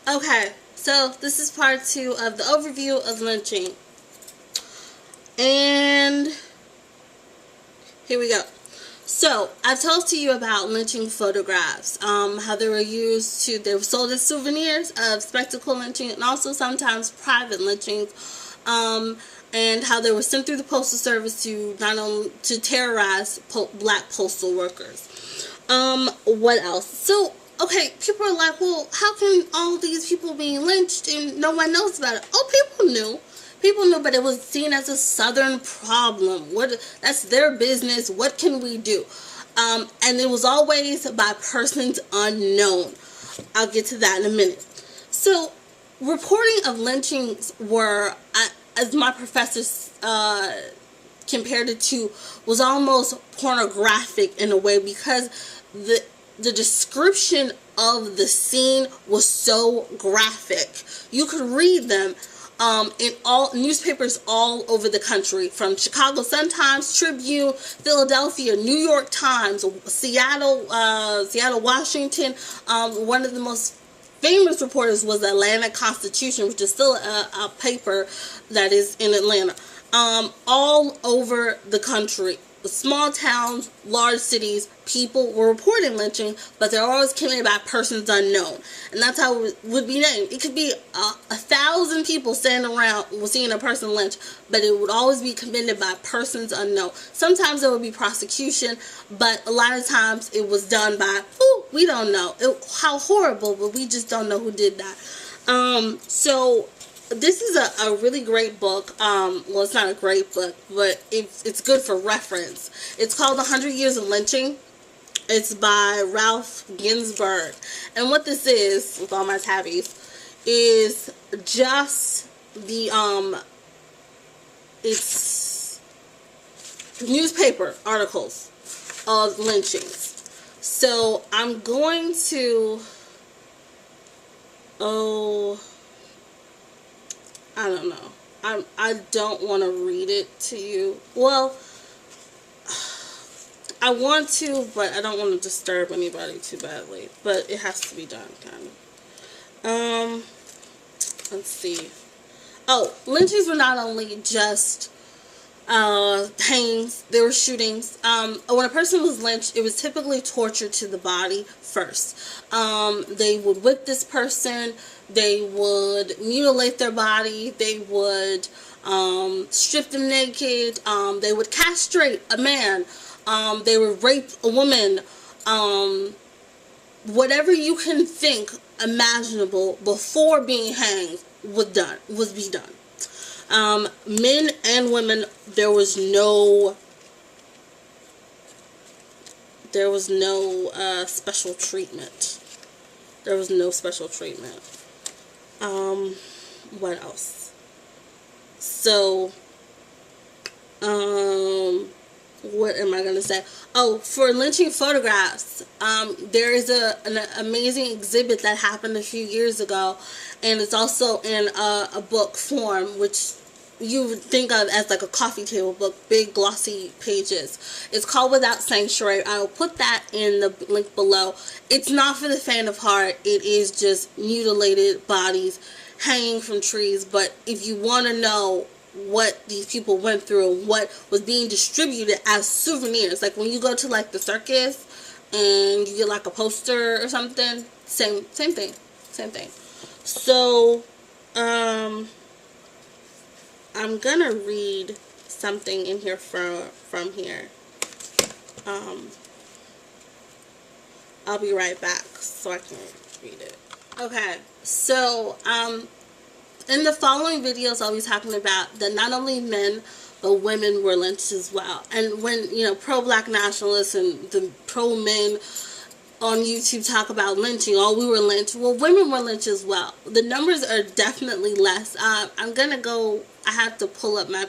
Okay, so this is part 2 of the overview of lynching. And here we go. So, I talked to you about lynching photographs, how they were sold as souvenirs of spectacle lynching and also sometimes private lynchings, and how they were sent through the postal service to not only to terrorize black postal workers. What else? So, okay, people are like, well, how can all these people being lynched and no one knows about it? Oh, people knew. People knew, but it was seen as a Southern problem. That's their business. What can we do? And it was always by persons unknown. I'll get to that in a minute. So, reporting of lynchings were, as my professors compared it to, was almost pornographic in a way, because the description of the scene was so graphic. You could read them in all newspapers all over the country, from Chicago Sun-Times, Tribune, Philadelphia, New York Times, Seattle, Washington. One of the most famous reporters was the Atlanta Constitution, which is still a paper that is in Atlanta. All over the country, small towns, large cities, people were reporting lynching, but they're always committed by persons unknown, and that's how it would be named. It could be 1,000 people standing around seeing a person lynched, but it would always be committed by persons unknown. Sometimes there would be prosecution, but a lot of times it was done by, we don't know how horrible, but we just don't know who did that. So this is a really great book. Well, it's not a great book, but it's good for reference. It's called 100 Years of Lynching. It's by Ralph Ginsberg. And what this is, with all my tabbies, is just the, it's newspaper articles of lynchings. So I'm going to, I don't know. I don't want to read it to you. Well, I want to, but I don't want to disturb anybody too badly. But it has to be done, kind of. Let's see. Oh, lynchings were not only just hangings, there were shootings. When a person was lynched, it was typically torture to the body first. They would whip this person, they would mutilate their body, they would strip them naked, they would castrate a man, they would rape a woman, whatever you can think imaginable before being hanged was be done. Men and women, there was no special treatment. There was no special treatment. What else? So, what am I going to say? Oh, for lynching photographs, there is an amazing exhibit that happened a few years ago, and it's also in a book form, which you would think of as like a coffee table book, big glossy pages. It's called Without Sanctuary. I will put that in the link below. It's not for the faint of heart. It is just mutilated bodies hanging from trees. But if you want to know what these people went through, what was being distributed as souvenirs, like when you go to like the circus and you get like a poster or something, same thing. So I'm gonna read something in here from here. I'll be right back so I can read it. Okay, so in the following videos, I'll be talking about that not only men but women were lynched as well. And when, pro-black nationalists and the pro-men on YouTube talk about lynching, we were lynched. Well, women were lynched as well. The numbers are definitely less. I have to pull up my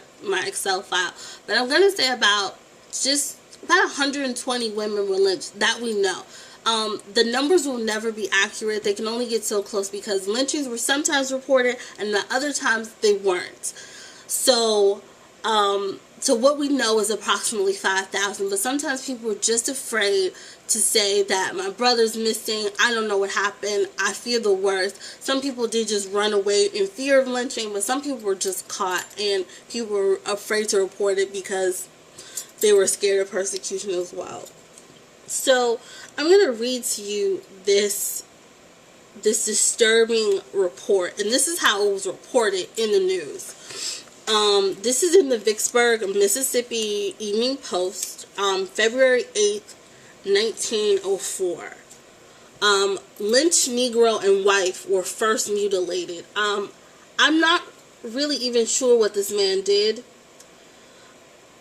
Excel file, but I'm gonna say about 120 women were lynched that we know. The numbers will never be accurate. They can only get so close because lynchings were sometimes reported and the other times they weren't. So So what we know is approximately 5,000, but sometimes people are just afraid to say that my brother's missing, I don't know what happened, I fear the worst. Some people did just run away in fear of lynching, but some people were just caught, and people were afraid to report it because they were scared of persecution as well. So I'm going to read to you this disturbing report, and this is how it was reported in the news. This is in the Vicksburg, Mississippi Evening Post, February 8th, 1904. Lynched Negro and wife were first mutilated. I'm not really even sure what this man did.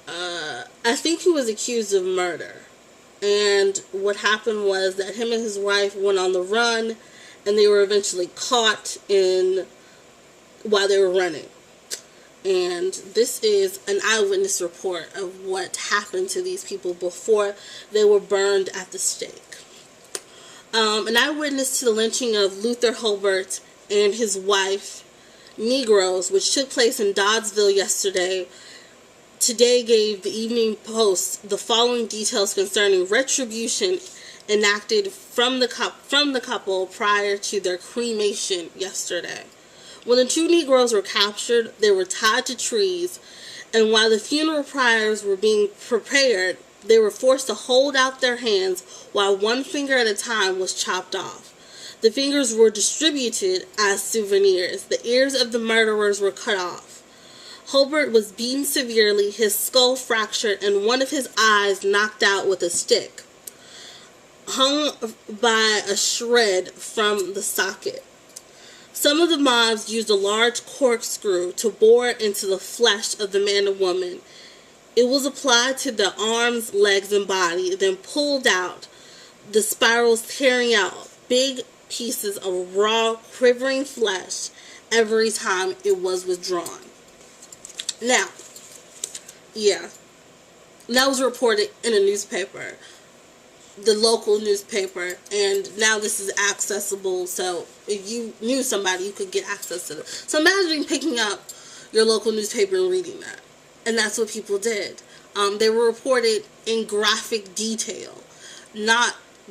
I think he was accused of murder. And what happened was that him and his wife went on the run, and they were eventually caught while they were running. And this is an eyewitness report of what happened to these people before they were burned at the stake. An eyewitness to the lynching of Luther Hobart and his wife, Negroes, which took place in Doddsville yesterday, today gave the Evening Post the following details concerning retribution enacted from the couple prior to their cremation yesterday. When the two Negroes were captured, they were tied to trees, and while the funeral pyres were being prepared, they were forced to hold out their hands while one finger at a time was chopped off. The fingers were distributed as souvenirs. The ears of the murderers were cut off. Hobart was beaten severely, his skull fractured, and one of his eyes knocked out with a stick, hung by a shred from the socket. Some of the mobs used a large corkscrew to bore into the flesh of the man and woman. It was applied to the arms, legs, and body, then pulled out, the spirals tearing out big pieces of raw, quivering flesh every time it was withdrawn. Now, yeah, that was reported in a newspaper, the local newspaper, and now this is accessible, so if you knew somebody, you could get access to it. So imagine picking up your local newspaper and reading that, and that's what people did. They were reported in graphic detail.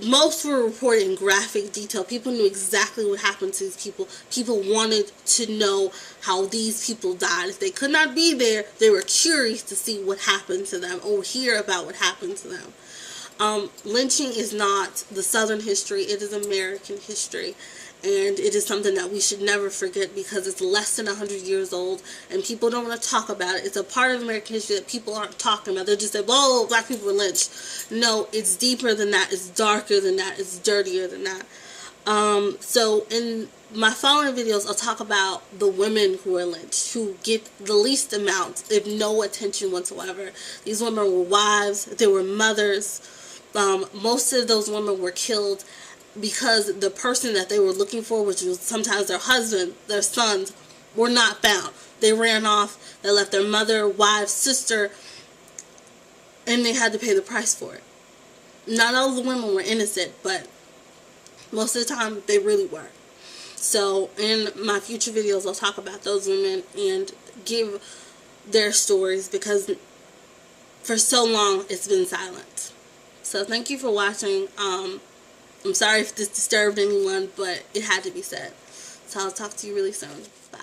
Most were reported in graphic detail. People knew exactly what happened to these people. People wanted to know how these people died. If they could not be there, they were curious to see what happened to them or hear about what happened to them. Lynching is not the Southern history, it is American history, and it is something that we should never forget because it's less than 100 years old, and people don't want to talk about it. It's a part of American history that people aren't talking about. They just say, "Oh, black people were lynched." No, it's deeper than that, it's darker than that, it's dirtier than that. So in my following videos, I'll talk about the women who are lynched, who get the least amount, if no attention whatsoever. These women were wives, they were mothers. Most of those women were killed because the person that they were looking for, which was sometimes their husband, their sons, were not found. They ran off, they left their mother, wife, sister, and they had to pay the price for it. Not all the women were innocent, but most of the time they really were. So in my future videos, I'll talk about those women and give their stories because for so long it's been silent. So thank you for watching. I'm sorry if this disturbed anyone, but it had to be said. So I'll talk to you really soon. Bye.